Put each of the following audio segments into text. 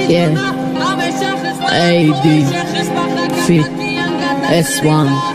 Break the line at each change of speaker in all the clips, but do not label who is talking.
Yeah, AD Fit S1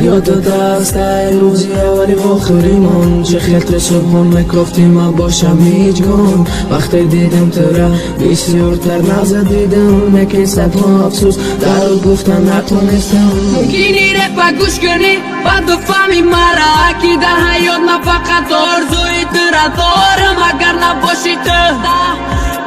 یاد دست روزیه ولی آخریمون چه خلط صبحون میکفتیم ما باشم هیچ گون وقتی دیدم تو را بسیارتر نغزه دیدم یکی صد افسوس در رو گفتم نتونستم
ممکنی رپ گوش کنی بعد بفهمی مرا که در حیات من فقط آرزوی تو را دارم اگر نباشی تو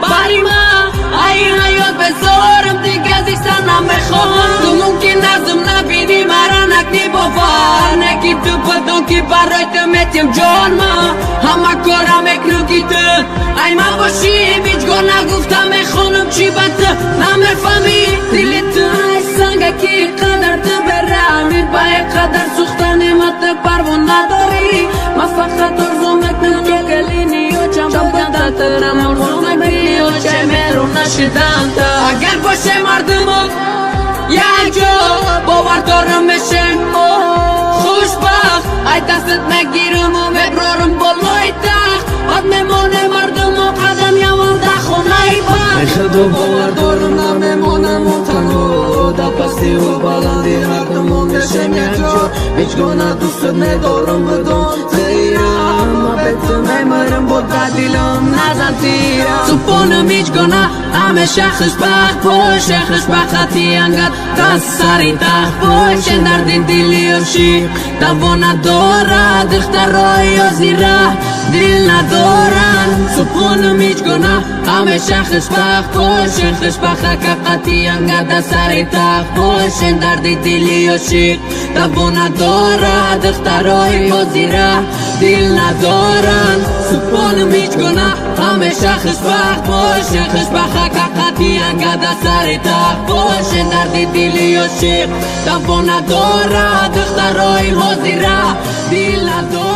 باری من این حیات بذارم دیگه ازش سر نمیخوام تو ممکن ازم نبینی مرا نکنی باور نگی تو بدون که برای تو میتیم جان من همه کارم اکنو که تو ای من باشیم هیچگاه نگفتم میخونم چی بده نمیفهمی دل تو ای سنگه که قدر تو برمی با یک قدر سوخته نعمت پروان نداری من فقط ارزو میکنم که گلینی و چم بودن ترم ارزو نکنی و چه میرون نشدن تا اگر باشه مردم یک جا باور دارم میشم خوشبخت ای دستت میگیرم و میبرارم بالای تخت بعد میمونه مردم و قدم یوان در خونه بخت
ای خدا باور دارم نمیمونم و تنها در پستی و بلندی مردم و میشم یک جا هیچگاه ندوستت ندارم بدون تیرم ما به تو میمرم با دلم نزن تیرم
سپونم هیچگاه نه همیشه خوشبخت باشه خوشبختی انقدر دست سری تخت باشه درد دلی و شیر دوا ندارد دخترای و زیره دل ندارن سپونم هیچگاه نه همیشه خوشبخت باشه خوشبخت حقیقتی انقدر دست سری تخت باشه درد دلی و شیر دوا ندارد دخترای و زیره دل ندارن سپونم هیچگاه نه همیشه خوشبخت باشه خوشبخت حقیقتی انقدر سر تخت باشه درد دلی و شیر دوا ندارد دخترای حاضره دل ندارد